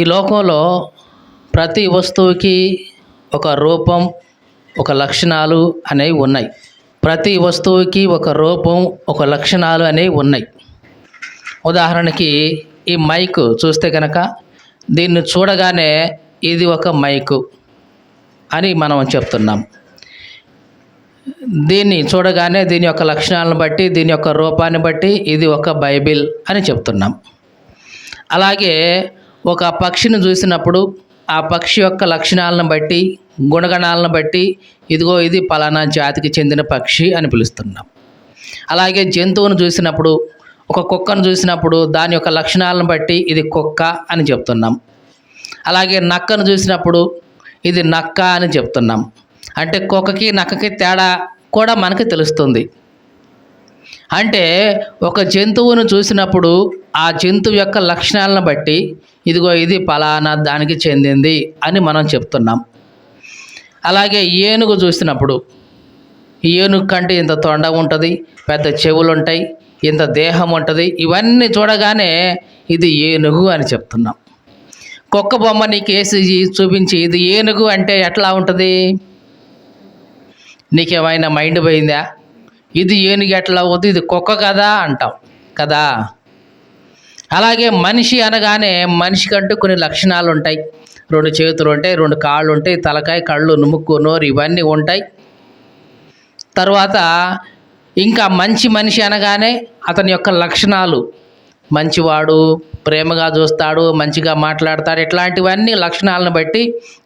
ఈ లోకంలో ప్రతి వస్తువుకి ఒక రూపం, ఒక లక్షణాలు అనేవి ఉన్నాయి. ప్రతి వస్తువుకి ఒక రూపం, ఒక లక్షణాలు అనేవి ఉన్నాయి. ఉదాహరణకి ఈ మైకు చూస్తే కనుక దీన్ని చూడగానే ఇది ఒక మైకు అని మనం చెప్తున్నాం. దీన్ని చూడగానే దీని యొక్క లక్షణాలను బట్టి, దీని యొక్క రూపాన్ని బట్టి ఇది ఒక బైబిల్ అని చెప్తున్నాం. అలాగే ఒక పక్షిని చూసినప్పుడు ఆ పక్షి యొక్క లక్షణాలను బట్టి, గుణగణాలను బట్టి ఇదిగో ఇది పలానా జాతికి చెందిన పక్షి అని పిలుస్తున్నాం. అలాగే జంతువును చూసినప్పుడు, ఒక కుక్కను చూసినప్పుడు దాని యొక్క లక్షణాలను బట్టి ఇది కుక్క అని చెప్తున్నాం. అలాగే నక్కను చూసినప్పుడు ఇది నక్క అని చెప్తున్నాం. అంటే కుక్కకి నక్కకి తేడా కూడా మనకి తెలుస్తుంది. అంటే ఒక జంతువును చూసినప్పుడు ఆ జంతువు యొక్క లక్షణాలను బట్టి ఇదిగో ఇది పలానా దానికి చెందింది అని మనం చెప్తున్నాం. అలాగే ఏనుగు చూసినప్పుడు ఏనుగు కంటే ఇంత తొండ ఉంటుంది, పెద్ద చెవులు ఉంటాయి, ఇంత దేహం ఉంటుంది. ఇవన్నీ చూడగానే ఇది ఏనుగు అని చెప్తున్నాం. కుక్క బొమ్మ నీకు వేసి చూపించి ఇది ఏనుగు అంటే ఎట్లా ఉంటుంది? నీకేమైనా మైండ్ పోయిందా? ఇది ఏనుగు ఎట్లా అవుతుంది, ఇది కుక్క కదా అంటాం కదా. అలాగే మనిషి అనగానే మనిషికంటూ కొన్ని లక్షణాలు ఉంటాయి. 2 చేతులు ఉంటాయి, 2 కాళ్ళు ఉంటాయి, తలకాయ, కళ్ళు, ముక్కు, నోరు ఇవన్నీ ఉంటాయి. తర్వాత ఇంకా మంచి మనిషి అనగానే అతని యొక్క లక్షణాలు, మంచివాడు, ప్రేమగా చూస్తాడు, మంచిగా మాట్లాడతాడు, ఇట్లాంటివన్నీ లక్షణాలను బట్టి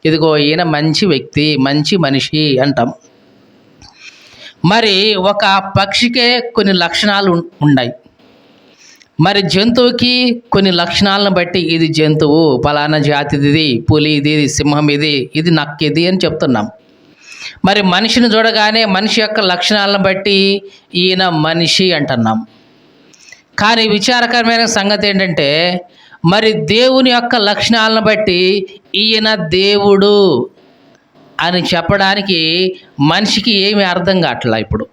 ఇదిగో ఈయన మంచి వ్యక్తి, మంచి మనిషి అంటాం. మరి ఒక పక్షికే కొన్ని లక్షణాలు ఉన్నాయి. మరి జంతువుకి కొన్ని లక్షణాలను బట్టి ఇది జంతువు, పలానా జాతిది, పులి ఇది, సింహం ఇది, ఇది నక్క ఇది అని చెప్తున్నాం. మరి మనిషిని చూడగానే మనిషి యొక్క లక్షణాలను బట్టి ఈయన మనిషి అంటున్నాం. కానీ విచారకరమైన సంగతి ఏంటంటే మరి దేవుని యొక్క లక్షణాలను బట్టి ఈయన దేవుడు అని చెప్పడానికి మనిషికి ఏమీ అర్థం కావట్లా. ఇప్పుడు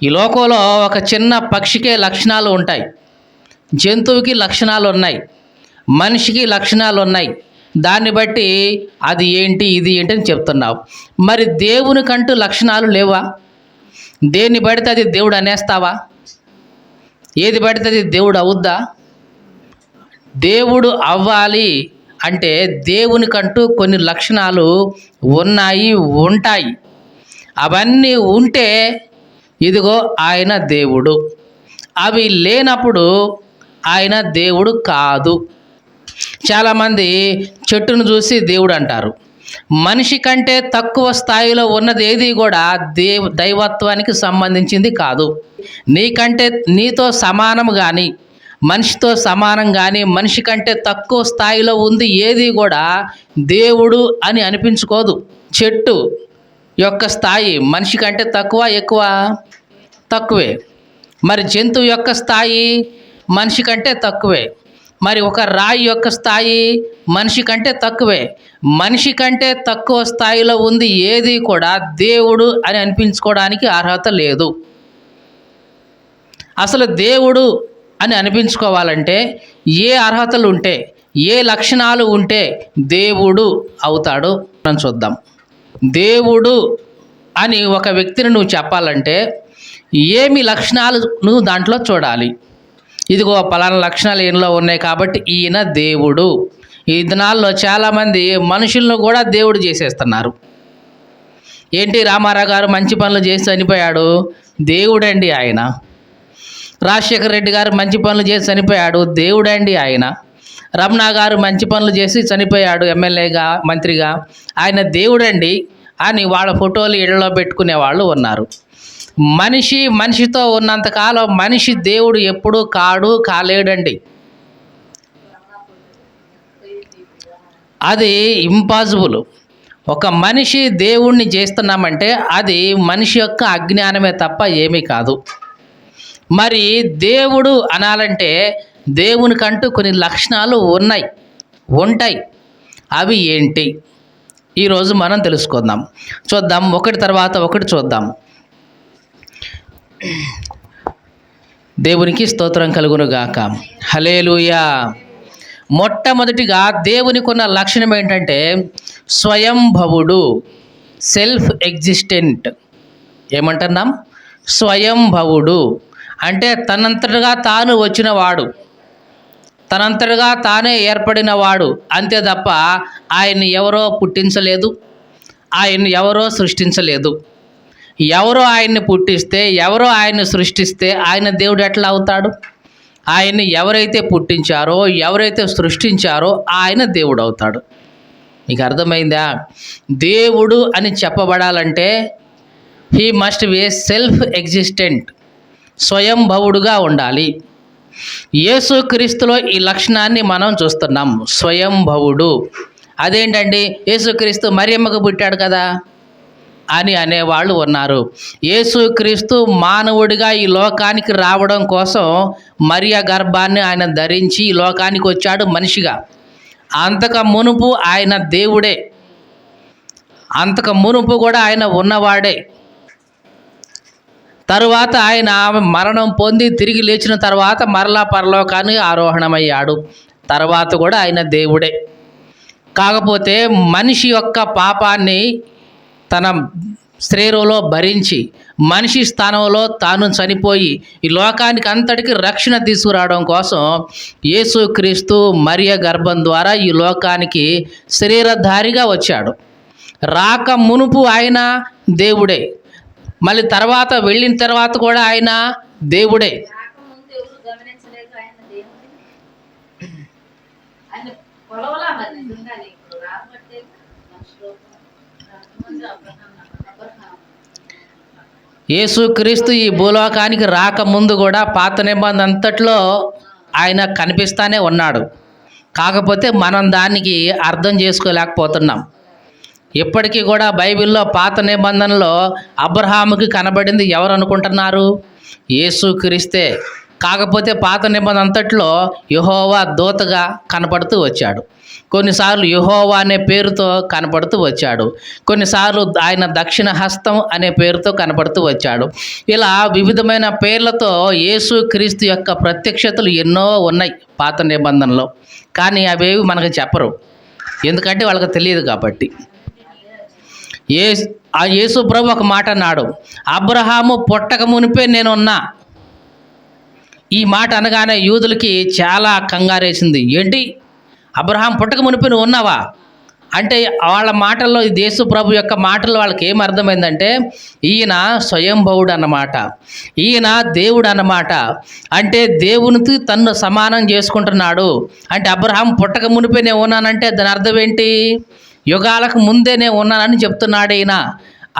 ఈ లోకంలో ఒక చిన్న పక్షికే లక్షణాలు ఉంటాయి, జంతువుకి లక్షణాలు ఉన్నాయి, మనిషికి లక్షణాలు ఉన్నాయి. దాన్ని బట్టి అది ఏంటి, ఇది ఏంటి అని చెప్తున్నావు. మరి దేవునికంటూ లక్షణాలు లేవా? దేన్ని పడితే అది దేవుడు అనేస్తావా? ఏది పడితే అది దేవుడు అవుద్దా? దేవుడు అవ్వాలి అంటే దేవునికంటూ కొన్ని లక్షణాలు ఉన్నాయి, ఉంటాయి. అవన్నీ ఉంటే ఇదిగో ఆయన దేవుడు. అవి లేనప్పుడు ఆయన దేవుడు కాదు. చాలామంది చెట్టును చూసి దేవుడు అంటారు. మనిషి కంటే తక్కువ స్థాయిలో ఉన్నది ఏది కూడా దైవత్వానికి సంబంధించింది కాదు. నీతో సమానం కానీ, మనిషితో సమానం కానీ, మనిషి కంటే తక్కువ స్థాయిలో ఉంది ఏది కూడా దేవుడు అని అనిపించుకోదు. చెట్టు యొక్క స్థాయి మనిషి కంటే తక్కువ, ఎక్కువ? తక్కువే. మరి జంతువు యొక్క స్థాయి మనిషి కంటే తక్కువే. మరి ఒక రాయి యొక్క స్థాయి మనిషి కంటే తక్కువే. మనిషి కంటే తక్కువ స్థాయిలో ఉంది ఏది కూడా దేవుడు అని అనిపించుకోవడానికి అర్హత లేదు. అసలు దేవుడు అని అనిపించుకోవాలంటే ఏ అర్హతలు ఉంటే, ఏ లక్షణాలు ఉంటే దేవుడు అవుతాడో మనం చూద్దాం. దేవుడు అని ఒక వ్యక్తిని నువ్వు చెప్పాలంటే ఏమి లక్షణాలు నువ్వు దాంట్లో చూడాలి. ఇదిగో పలానా లక్షణాలు ఈయనలో ఉన్నాయి కాబట్టి ఈయన దేవుడు. ఈ దినాల్లో చాలామంది మనుషులను కూడా దేవుడు చేసేస్తున్నారు. ఎన్టీ రామారావు గారు మంచి పనులు చేసి చనిపోయాడు, దేవుడండి ఆయన. రాజశేఖర రెడ్డి గారు మంచి పనులు చేసి చనిపోయాడు, దేవుడండి ఆయన. రమణ గారు మంచి పనులు చేసి చనిపోయాడు, ఎమ్మెల్యేగా, మంత్రిగా, ఆయన దేవుడండి అని వాళ్ళ ఫోటోలు ఇళ్లలో పెట్టుకునే వాళ్ళు ఉన్నారు. మనిషితో ఉన్నంతకాలం మనిషి దేవుడు ఎప్పుడూ కాలేడండి. అది ఇంపాసిబుల్. ఒక మనిషి దేవుణ్ణి చేస్తున్నామంటే అది మనిషి యొక్క అజ్ఞానమే తప్ప ఏమీ కాదు. మరి దేవుడు అనాలంటే దేవునికంటూ కొన్ని లక్షణాలు ఉంటాయి. అవి ఏంటి ఈరోజు మనం తెలుసుకుందాం. చూద్దాం, ఒకటి తర్వాత ఒకటి చూద్దాం. దేవునికి స్తోత్రం కలుగును గాక. హల్లెలూయా. మొట్టమొదటిగా దేవునికి ఉన్న లక్షణం ఏంటంటే స్వయంభవుడు, సెల్ఫ్ ఎగ్జిస్టెంట్. ఏమంటున్నాం? స్వయంభవుడు అంటే తనంతటగా తాను వచ్చినవాడు, తనంతటగా తానే ఏర్పడినవాడు. అంతే తప్ప ఆయన్ని ఎవరో పుట్టించలేదు, ఆయన్ని ఎవరో సృష్టించలేదు. ఎవరో ఆయన్ని పుట్టిస్తే, ఎవరో ఆయన్ని సృష్టిస్తే ఆయన దేవుడు ఎట్లా అవుతాడు? ఆయన్ని ఎవరైతే పుట్టించారో, ఎవరైతే సృష్టించారో ఆయన దేవుడు అవుతాడు. మీకు అర్థమైందా? దేవుడు అని చెప్పబడాలంటే he must be self existent, స్వయంభవుడుగా ఉండాలి. యేసుక్రీస్తులో ఈ లక్షణాన్ని మనం చూస్తున్నాం, స్వయంభవుడు. అదేంటండి, యేసుక్రీస్తు మరియమ్మకు పుట్టాడు కదా అని అనేవాళ్ళు ఉన్నారు. యేసుక్రీస్తు మానవుడిగా ఈ లోకానికి రావడం కోసం మరియ గర్భాన్ని ఆయన ధరించి ఈ లోకానికి వచ్చాడు మనిషిగా. అంతకు మునుపు ఆయన దేవుడే, అంతకు మునుపు కూడా ఆయన ఉన్నవాడే. తరువాత ఆయన మరణం పొంది తిరిగి లేచిన తర్వాత మరలా పరలోకానికి ఆరోహణమయ్యాడు. తర్వాత కూడా ఆయన దేవుడే. కాకపోతే మనిషి యొక్క పాపాన్ని తన శరీరంలో భరించి మనిషి స్థానంలో తాను చనిపోయి ఈ లోకానికి అంతటికి రక్షణ తీసుకురావడం కోసం యేసుక్రీస్తు మరియ గర్భం ద్వారా ఈ లోకానికి శరీరధారిగా వచ్చాడు. రాక మునుపు ఆయన దేవుడే, మళ్ళీ తర్వాత వెళ్ళిన తర్వాత కూడా ఆయన దేవుడే. యేసుక్రీస్తు ఈ భూలోకానికి రాకముందు కూడా పాత నిబంధన అంతట్లో ఆయన కనిపిస్తానే ఉన్నాడు. కాకపోతే మనం దానికి అర్థం చేసుకోలేకపోతున్నాం. ఇప్పటికీ కూడా బైబిల్లో పాత నిబంధనలో అబ్రహాముకి కనబడింది ఎవరు అనుకుంటున్నారు? యేసుక్రీస్తే. కాకపోతే పాత నిబంధన అంతట్లో యెహోవా దూతగా కనపడుతూ వచ్చాడు. కొన్నిసార్లు యెహోవా అనే పేరుతో కనపడుతూ వచ్చాడు, కొన్నిసార్లు ఆయన దక్షిణ హస్తం అనే పేరుతో కనపడుతూ వచ్చాడు. ఇలా వివిధమైన పేర్లతో యేసుక్రీస్తు యొక్క ప్రత్యక్షతలు ఎన్నో ఉన్నాయి పాత నిబంధనలో. కానీ అవేవి మనకు చెప్పరు, ఎందుకంటే వాళ్ళకి తెలియదు కాబట్టి. యేసు ప్రభు ఒక మాట అన్నాడు, అబ్రహాము పుట్టక మునిపే నేనున్నా. ఈ మాట అనగానే యూదులకి చాలా కంగారేసింది. ఏంటి, అబ్రహాం పుట్టక మునిపే నువ్వు ఉన్నావా అంటే? వాళ్ళ మాటల్లో యేసు ప్రభు యొక్క మాటల్లో వాళ్ళకి ఏం అర్థమైందంటే ఈయన స్వయంభవుడు అన్నమాట, ఈయన దేవుడు అన్నమాట. అంటే దేవునికి తన్ను సమానం చేసుకుంటున్నాడు. అంటే అబ్రహాం పుట్టక మునిపే నేను ఉన్నానంటే దాని అర్థం ఏంటి? యుగాలకు ముందే నేను ఉన్నానని చెప్తున్నాడు ఈయన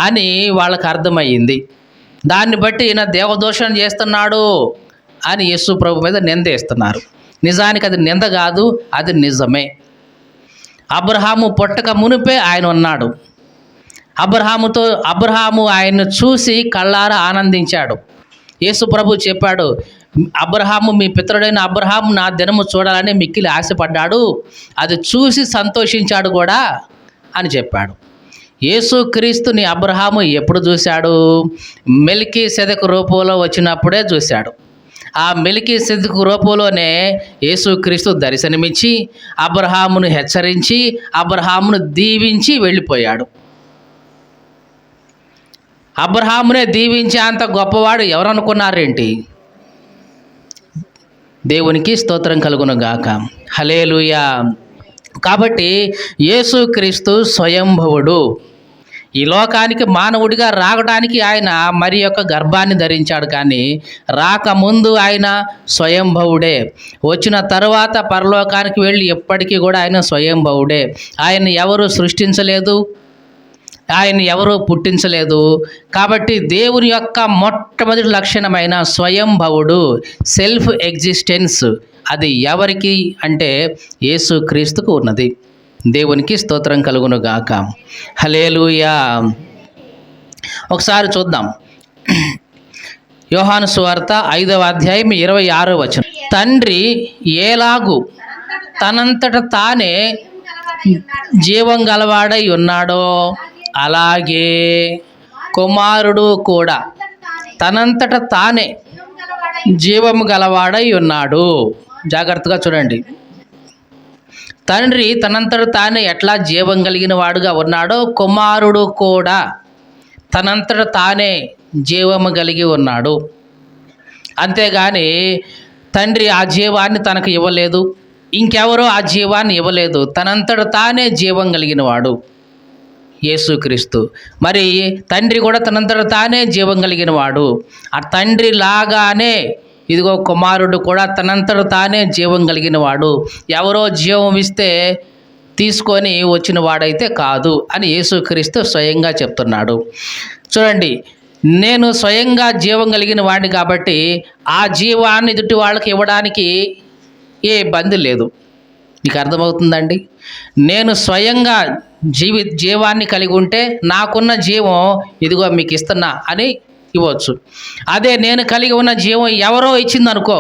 అని వాళ్ళకి అర్థమయ్యింది. దాన్ని బట్టి ఈయన దేవదోషం చేస్తున్నాడు అని యేసు ప్రభు మీద నిందేస్తున్నారు. నిజానికి అది నింద కాదు, అది నిజమే. అబ్రహాము పుట్టక మునిపే ఆయన ఉన్నాడు. అబ్రహాము ఆయన్ను చూసి కళ్ళారా ఆనందించాడు. యేసు ప్రభు చెప్పాడు, అబ్రహాము మీ పితరుడైన అబ్రహాము నా దినము చూడాలని మిక్కిలి ఆశపడ్డాడు, అది చూసి సంతోషించాడు కూడా అని చెప్పాడు. యేసుక్రీస్తుని అబ్రహాము ఎప్పుడు చూశాడు? మెల్కీసెదెకు రూపంలో వచ్చినప్పుడే చూశాడు. ఆ మెల్కీసెదెకు రూపంలోనే యేసుక్రీస్తు దర్శనమిచ్చి అబ్రహామును హెచ్చరించి అబ్రహామును దీవించి వెళ్ళిపోయాడు. అబ్రహామునే దీవించే అంత గొప్పవాడు ఎవరు అనుకున్నారేంటి? దేవునికి స్తోత్రం కలుగును గాక. హల్లెలూయా. కాబట్టి యేసుక్రీస్తు స్వయంభవుడు. ఈ లోకానికి మానవుడిగా రావడానికి ఆయన మరి యొక్క గర్భాన్ని ధరించాడు, కానీ రాకముందు ఆయన స్వయంభవుడే. వచ్చిన తర్వాత పరలోకానికి వెళ్ళి ఎప్పటికీ కూడా ఆయన స్వయంభవుడే. ఆయన్ని ఎవరు సృష్టించలేదు, ఆయన్ని ఎవరు పుట్టించలేదు. కాబట్టి దేవుని యొక్క మొట్టమొదటి లక్షణమైన స్వయంభవుడు, సెల్ఫ్ ఎగ్జిస్టెన్స్, అది ఎవరికి అంటే యేసుక్రీస్తుకు ఉన్నది. దేవునికి స్తోత్రం కలుగును గాక. హల్లెలూయా. ఒకసారి చూద్దాం, యోహాను సువార్త 5వ అధ్యాయం 26వ వచనం. తండ్రి ఏలాగు తనంతట తానే జీవం గలవాడై ఉన్నాడో అలాగే కుమారుడు కూడా తనంతట తానే జీవము గలవాడై ఉన్నాడు. జాగ్రత్తగా చూడండి. తండ్రి తనంతట తానే ఎట్లా జీవం కలిగిన వాడుగా ఉన్నాడో కుమారుడు కూడా తనంతట తానే జీవము కలిగి ఉన్నాడు. అంతేగాని తండ్రి ఆ జీవాన్ని తనకు ఇవ్వలేదు, ఇంకెవరో ఆ జీవాన్ని ఇవ్వలేదు. తనంతట తానే జీవం కలిగిన వాడు యేసుక్రీస్తు. మరి తండ్రి కూడా తనంతట తానే జీవం కలిగిన వాడు. ఆ తండ్రి లాగానే ఇదిగో కుమారుడు కూడా తనంతట తానే జీవం కలిగిన వాడు. ఎవరో జీవం ఇస్తే తీసుకొని వచ్చిన వాడైతే కాదు అని యేసుక్రీస్తు స్వయంగా చెప్తున్నాడు. చూడండి, నేను స్వయంగా జీవం కలిగిన వాడిని కాబట్టి ఆ జీవాన్ని ఎదుటి వాళ్ళకి ఇవ్వడానికి ఏ ఇబ్బంది లేదు. మీకు అర్థమవుతుందండి? నేను స్వయంగా జీవాన్ని కలిగి ఉంటే నాకున్న జీవం ఇదిగో మీకు ఇస్తున్నా అని ఇవ్వచ్చు. అదే నేను కలిగి ఉన్న జీవం ఎవరో ఇచ్చిందనుకో,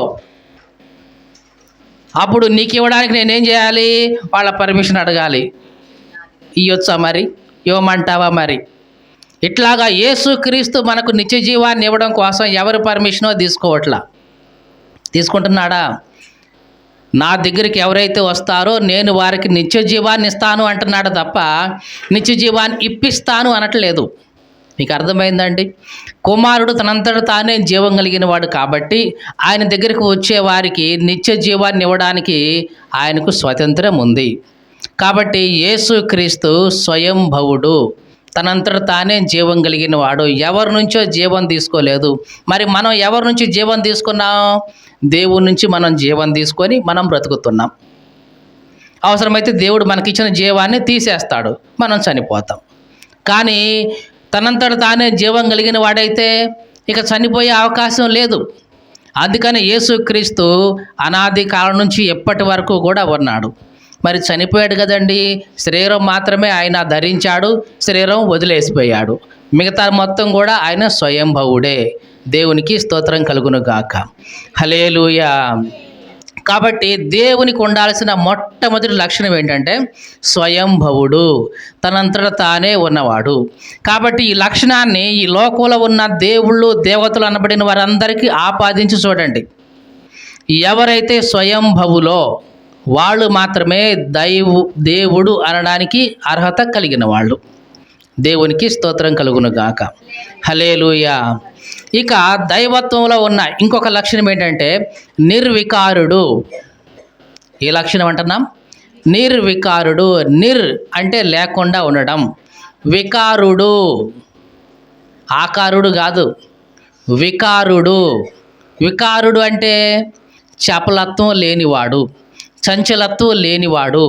అప్పుడు నీకు ఇవ్వడానికి నేనేం చేయాలి? వాళ్ళ పర్మిషన్ అడగాలి. ఇవ్వచ్చా మరి? ఇవ్వమంటావా మరి? ఇట్లాగా యేసుక్రీస్తు మనకు నిత్య జీవాన్ని ఇవ్వడం కోసం ఎవరి పర్మిషనో తీసుకోవట్లా. తీసుకుంటున్నాడా? నా దగ్గరికి ఎవరైతే వస్తారో నేను వారికి నిత్య జీవాన్ని ఇస్తాను అంటున్నాడు తప్ప నిత్య జీవాన్ని ఇప్పిస్తాను అనట్లేదు. మీకు అర్థమైందండి? కుమారుడు తనంతట తానే జీవం కలిగిన వాడు కాబట్టి ఆయన దగ్గరికి వచ్చే వారికి నిత్య జీవాన్ని ఇవ్వడానికి ఆయనకు స్వతంత్రం ఉంది. కాబట్టి యేసుక్రీస్తు స్వయంభవుడు, తనంతట తానే జీవం కలిగిన వాడు, ఎవరి నుంచో జీవం తీసుకోలేదు. మరి మనం ఎవరి నుంచి జీవం తీసుకున్నాం? దేవుడి నుంచి మనం జీవం తీసుకొని మనం బ్రతుకుతున్నాం. అవసరమైతే దేవుడు మనకిచ్చిన జీవాన్ని తీసేస్తాడు, మనం చనిపోతాం. కానీ తనంతట తానే జీవం కలిగిన వాడైతే ఇక చనిపోయే అవకాశం లేదు. అందుకని యేసుక్రీస్తు అనాది కాలం నుంచి ఎప్పటి వరకు కూడా ఉన్నాడు. మరి చనిపోయాడు కదండి, శరీరం మాత్రమే ఆయన ధరించాడు, శరీరం వదిలేసిపోయాడు. మిగతా మొత్తం కూడా ఆయన స్వయంభవుడే. దేవునికి స్తోత్రం కలుగును గాక. హల్లెలూయా. కాబట్టి దేవునికి ఉండాల్సిన మొట్టమొదటి లక్షణం ఏంటంటే స్వయంభవుడు, తనంతట తానే ఉన్నవాడు. కాబట్టి ఈ లక్షణాన్ని ఈ లోకంలో ఉన్న దేవుళ్ళు దేవతలు అనబడిన వారందరికీ ఆపాదించి చూడండి. ఎవరైతే స్వయంభవులో వాళ్ళు మాత్రమే దేవుడు అనడానికి అర్హత కలిగిన వాళ్ళు. దేవునికి స్తోత్రం కలుగును గాక. హల్లెలూయా. ఇక దైవత్వంలో ఉన్న ఇంకొక లక్షణం ఏంటంటే నిర్వికారుడు. ఏ లక్షణం అంటున్నాం? నిర్వికారుడు. నిర్ అంటే లేకుండా ఉండడం, వికారుడు ఆకారుడు కాదు, వికారుడు. వికారుడు అంటే చపలత్వం లేనివాడు, చంచలత్వం లేనివాడు,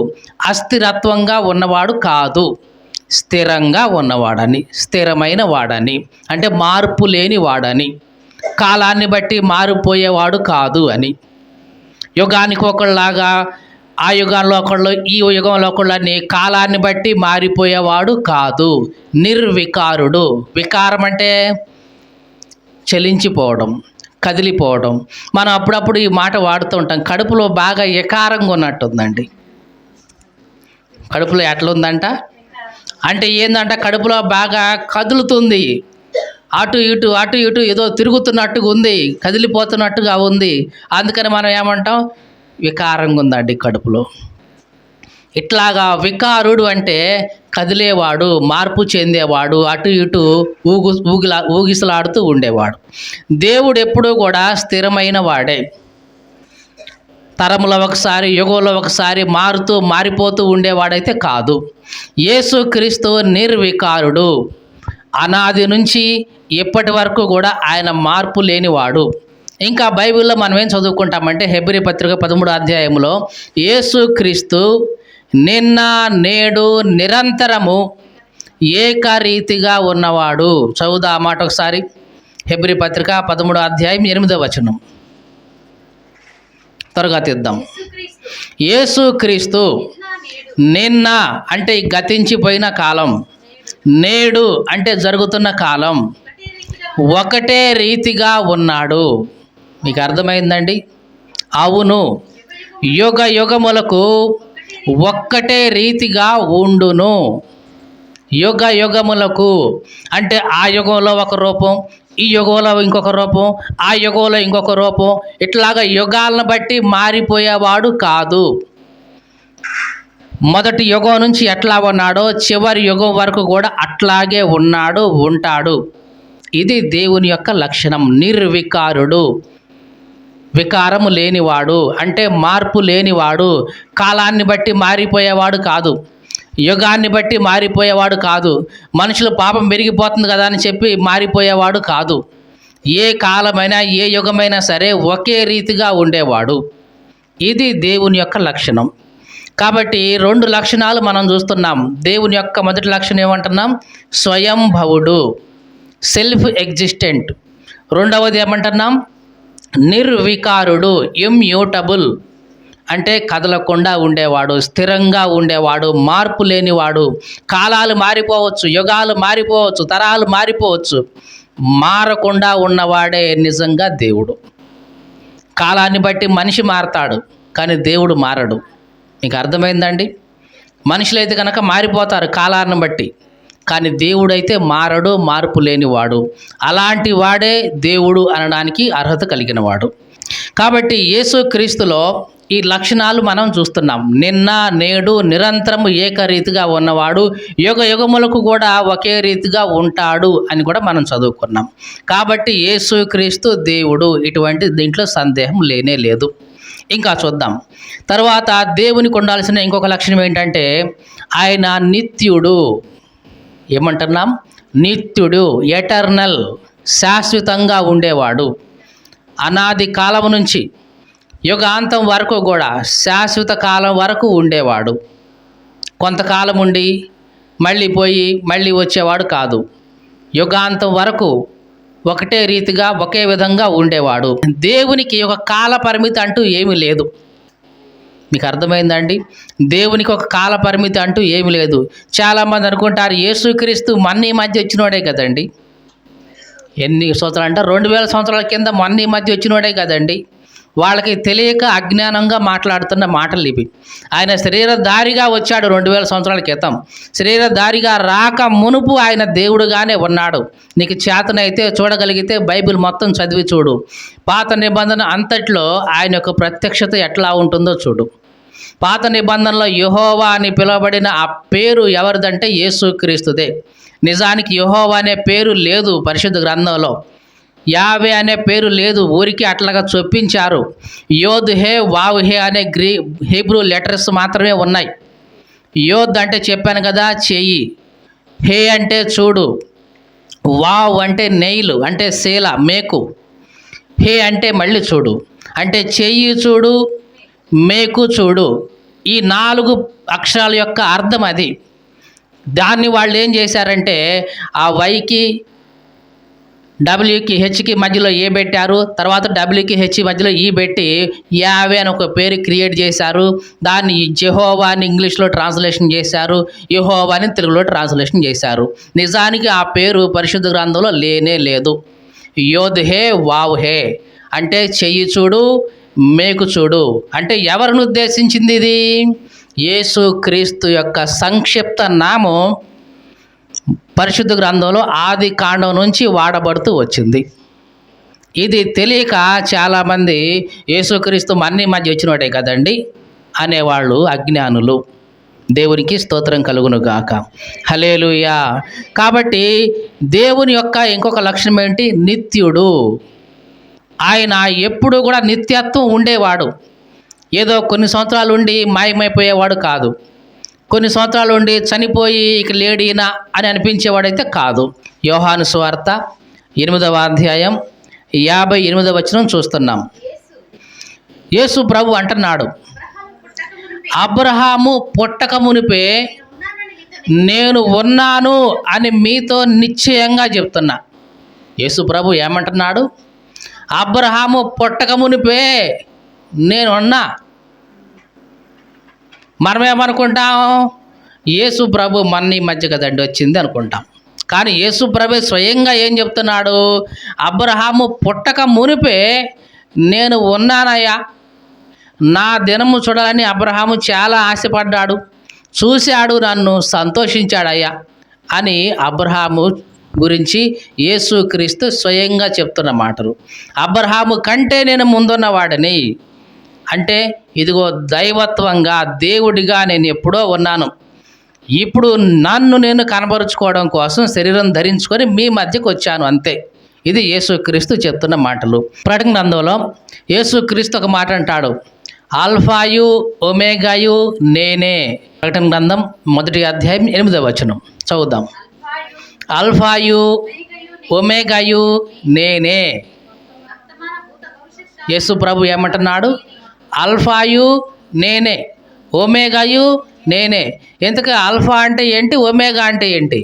అస్థిరత్వంగా ఉన్నవాడు కాదు, స్థిరంగా ఉన్నవాడని, స్థిరమైన వాడని, అంటే మార్పు లేని వాడని, కాలాన్ని బట్టి మారిపోయేవాడు కాదు అని. యుగానికి ఒకళ్ళలాగా ఆ యుగంలో ఒకళ్ళు ఈ యుగంలో ఒకళ్ళని కాలాన్ని బట్టి మారిపోయేవాడు కాదు. నిర్వికారుడు. వికారం అంటే చలించిపోవడం, కదిలిపోవడం. మనం అప్పుడప్పుడు ఈ మాట వాడుతూ ఉంటాం, కడుపులో బాగా వికారంగా ఉన్నట్టుందండి. కడుపులో ఎట్లుందంట అంటే ఏందంట, కడుపులో బాగా కదులుతుంది, అటు ఇటు అటు ఇటు ఏదో తిరుగుతున్నట్టుగా ఉంది, కదిలిపోతున్నట్టుగా ఉంది. అందుకని మనం ఏమంటాం? వికారంగా ఉందండి కడుపులో. ఇట్లాగా వికారుడు అంటే కదిలేవాడు, మార్పు చెందేవాడు, అటు ఇటు ఊగిసలాడుతూ ఉండేవాడు. దేవుడు ఎప్పుడూ కూడా స్థిరమైన వాడే. తరములో ఒకసారి, యుగంలో ఒకసారి మారిపోతూ ఉండేవాడైతే కాదు. యేసుక్రీస్తు నిర్వికారుడు. అనాది నుంచి ఇప్పటి వరకు కూడా ఆయన మార్పు లేనివాడు. ఇంకా బైబిల్లో మనం ఏం చదువుకుంటామంటే హెబ్రీ పత్రిక 13వ అధ్యాయంలో యేసుక్రీస్తు నిన్న నేడు నిరంతరము ఏకరీతిగా ఉన్నవాడు. చదువుదా ఆ మాట ఒకసారి. హెబ్రీ పత్రిక 13వ అధ్యాయం 8వ వచనం. త్వరగా తీద్దాం. యేసుక్రీస్తు నిన్న అంటే గతించిపోయిన కాలం, నేడు అంటే జరుగుతున్న కాలం ఒకటే రీతిగా ఉన్నాడు. మీకు అర్థమైందండి? అవును, యుగ యుగములకు ఒక్కటే రీతిగా ఉండును. యుగ యుగములకు అంటే ఆ యుగంలో ఒక రూపం, ఈ యుగంలో ఇంకొక రూపం, ఆ యుగంలో ఇంకొక రూపం, ఇట్లాగా యుగాలను బట్టి మారిపోయేవాడు కాదు. మొదటి యుగం నుంచి ఎట్లా ఉన్నాడో చివరి యుగం వరకు కూడా అట్లాగే ఉన్నాడు, ఉంటాడు. ఇది దేవుని యొక్క లక్షణం. నిర్వికారుడు, వికారము లేనివాడు అంటే మార్పు లేనివాడు, కాలాన్ని బట్టి మారిపోయేవాడు కాదు, యుగాన్ని బట్టి మారిపోయేవాడు కాదు, మనుషులు పాపం పెరిగిపోతుంది కదా అని చెప్పి మారిపోయేవాడు కాదు. ఏ కాలమైనా ఏ యుగమైనా సరే ఒకే రీతిగా ఉండేవాడు. ఇది దేవుని యొక్క లక్షణం. కాబట్టి 2 లక్షణాలు మనం చూస్తున్నాం. దేవుని యొక్క మొదటి లక్షణం ఏమంటున్నాం? స్వయంభవుడు, సెల్ఫ్ ఎగ్జిస్టెంట్. రెండవది ఏమంటున్నాం? నిర్వికారుడు, ఇమ్యూటబుల్ అంటే కదలకుండా ఉండేవాడు, స్థిరంగా ఉండేవాడు, మార్పు లేనివాడు. కాలాలు మారిపోవచ్చు, యుగాలు మారిపోవచ్చు, తరాలు మారిపోవచ్చు, మారకుండా ఉన్నవాడే నిజంగా దేవుడు. కాలాన్ని బట్టి మనిషి మారతాడు, కానీ దేవుడు మారడు. మీకు అర్థమైందండి? మనుషులైతే కనుక మారిపోతారు కాలాన్ని బట్టి, కానీ దేవుడైతే మారడు, మార్పు లేనివాడు. అలాంటి వాడే దేవుడు అనడానికి అర్హత కలిగినవాడు. కాబట్టి యేసుక్రీస్తులో ఈ లక్షణాలు మనం చూస్తున్నాం. నిన్న నేడు నిరంతరము ఏకరీతిగా ఉన్నవాడు, యుగ యుగములకు కూడా ఒకే రీతిగా ఉంటాడు అని కూడా మనం చదువుకున్నాం. కాబట్టి యేసుక్రీస్తు దేవుడు, ఇటువంటి దీంట్లో సందేహం లేనే లేదు. ఇంకా చూద్దాం. తర్వాత దేవునికి ఉండాల్సిన ఇంకొక లక్షణం ఏంటంటే ఆయన నిత్యుడు. ఏమంటున్నాం? నిత్యుడు, ఎటర్నల్, శాశ్వతంగా ఉండేవాడు. అనాది కాలం నుంచి యుగాంతం వరకు కూడా శాశ్వత కాలం వరకు ఉండేవాడు. కొంతకాలం ఉండి మళ్ళీ పోయి మళ్ళీ వచ్చేవాడు కాదు. యుగాంతం వరకు ఒకటే రీతిగా ఒకే విధంగా ఉండేవాడు. దేవునికి ఒక కాల పరిమితి అంటూ ఏమీ లేదు. మీకు అర్థమైందండి? దేవునికి ఒక కాల పరిమితి అంటూ ఏమీ లేదు. చాలామంది అనుకుంటారు యేసుక్రీస్తు మొన్న ఈ మధ్య వచ్చినోడే కదండి. ఎన్ని సంవత్సరాలు అంటే 2000 సంవత్సరాల కింద మొన్న ఈ మధ్య వచ్చినోడే కదండి. వాళ్ళకి తెలియక అజ్ఞానంగా మాట్లాడుతున్న మాటలు ఇవి. ఆయన శరీరధారిగా వచ్చాడు 2000 సంవత్సరాల క్రితం. శరీరధారిగా రాక మునుపు ఆయన దేవుడుగానే ఉన్నాడు. నీకు చేతనైతే చూడగలిగితే బైబిల్ మొత్తం చదివి చూడు. పాత నిబంధన అంతట్లో ఆయన యొక్క ప్రత్యక్షత ఎట్లా ఉంటుందో చూడు. పాత నిబంధనలో యెహోవా అని పిలువబడిన ఆ పేరు ఎవరిదంటే యేసుక్రీస్తుదే. నిజానికి యెహోవా అనే పేరు లేదు పరిశుద్ధ గ్రంథంలో. యావే అనే పేరు లేదు, ఊరికి అట్లాగా చొప్పించారు. యోద్ హే, వావ్ హే అనే హీబ్రూ లెటర్స్ మాత్రమే ఉన్నాయి. యోద్ అంటే చెప్పాను కదా చెయ్యి, హే అంటే చూడు, వావ్ అంటే నెయిల్ అంటే శీల మేకు, హే అంటే మళ్ళీ చూడు అంటే చెయ్యి చూడు, మేకు చూడు. ఈ 4 అక్షరాల యొక్క అర్థం అది. దాన్ని వాళ్ళు ఏం చేశారంటే ఆ వైకి డబ్ల్యూకి హెచ్కి మధ్యలో ఏ పెట్టారు, తర్వాత డబ్ల్యూకి హెచ్ మధ్యలో ఈ పెట్టి యావే అని ఒక పేరు క్రియేట్ చేశారు. దాన్ని జెహోవా అని ఇంగ్లీష్లో ట్రాన్స్లేషన్ చేశారు, యెహోవా అని తెలుగులో ట్రాన్స్లేషన్ చేశారు. నిజానికి ఆ పేరు పరిశుద్ధ గ్రంథంలో లేనే లేదు. యోద్ హే, వావ్ హే అంటే చెయ్యి చూడు, మేకు చూడు అంటే ఎవరిని ఉద్దేశించింది ఇది? యేసుక్రీస్తు యొక్క సంక్షిప్త నామం పరిశుద్ధ గ్రంథంలో ఆది కాండం నుంచి వాడబడుతూ వచ్చింది. ఇది తెలియక చాలామంది యేసుక్రీస్తు మన్ని మధ్య వచ్చినవాడే కదండి అనేవాళ్ళు అజ్ఞానులు. దేవునికి స్తోత్రం కలుగును గాక. హల్లెలూయా. కాబట్టి దేవుని యొక్క ఇంకొక లక్షణం ఏంటి? నిత్యుడు. ఆయన ఎప్పుడు కూడా నిత్యత్వం ఉండేవాడు. ఏదో కొన్ని సంవత్సరాలు ఉండి మాయమైపోయేవాడు కాదు. కొన్ని సంవత్సరాలు ఉండి చనిపోయి ఇక లేడీనా అని అనిపించేవాడైతే కాదు. యోహాను సువార్త 8వ అధ్యాయం 58వ వచనం చూస్తున్నాం. యేసు ప్రభు అంటున్నాడు, అబ్రహాము పుట్టక మునిపే నేను ఉన్నాను అని మీతో నిశ్చయంగా చెప్తున్నా. యేసు ప్రభు ఏమంటున్నాడు? అబ్రహాము పుట్టక మునిపే నేను ఉన్నా. మనమేమనుకుంటాం? యేసు ప్రభు మన ఈ మధ్య కదండి వచ్చింది అనుకుంటాం. కానీ యేసు ప్రభు స్వయంగా ఏం చెప్తున్నాడు? అబ్రహాము పుట్టక మునిపే నేను ఉన్నానయ్యా. నా దినము చూడాలని అబ్రహాము చాలా ఆశపడ్డాడు, చూశాడు, నన్ను సంతోషించాడయ్యా అని అబ్రహాము గురించి యేసుక్రీస్తు స్వయంగా చెప్తున్న మాటలు. అబ్రహాము కంటే నేను ముందున్నవాడని, అంటే ఇదిగో దైవత్వంగా దేవుడిగా నేను ఎప్పుడో ఉన్నాను, ఇప్పుడు నన్ను నేను కనబరుచుకోవడం కోసం శరీరం ధరించుకొని మీ మధ్యకు వచ్చాను అంతే. ఇది యేసుక్రీస్తు చెప్తున్న మాటలు. ప్రకటన గ్రంథంలో యేసుక్రీస్తు ఒక మాట అంటాడు, ఆల్ఫాయు ఒమేగాయు నేనే. ప్రకటన గ్రంథం 1వ అధ్యాయం 8వ వచనం చదువుదాం. ఆల్ఫాయు ఒమేగాయు నేనే. యేసు ప్రభు ఏమంటున్నాడు? ఆల్ఫాయు నేనే, ఒమేగాయు నేనే. ఎందుకు ఆల్ఫా అంటే ఏంటి, ఒమేగా అంటే ఏంటి?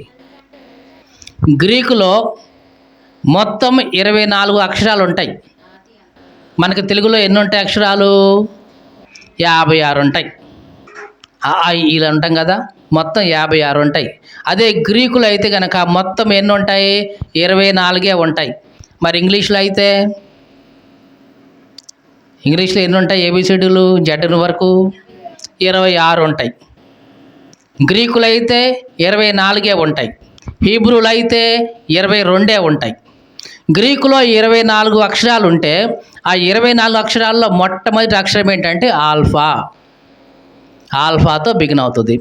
గ్రీకులో మొత్తం 24 అక్షరాలు ఉంటాయి. మనకి తెలుగులో ఎన్ని ఉంటాయి అక్షరాలు? 56 ఉంటాయి. ఇలా ఉంటాం కదా, మొత్తం 56 ఉంటాయి. అదే గ్రీకులో అయితే కనుక మొత్తం ఎన్ని ఉంటాయి? 24 ఉంటాయి. మరి ఇంగ్లీష్లో అయితే, ఇంగ్లీష్లో ఎన్ని ఉంటాయి? ఏబిసిడీలు జెడ్ వరకు 26 ఉంటాయి. గ్రీకులు అయితే 24 ఉంటాయి. హీబ్రూలు అయితే 22 ఉంటాయి. గ్రీకులో 24 అక్షరాలు ఉంటే ఆ 24 అక్షరాల్లో మొట్టమొదటి అక్షరం ఏంటంటే ఆల్ఫా. ఆల్ఫాతో బిగిన్ అవుతుంది.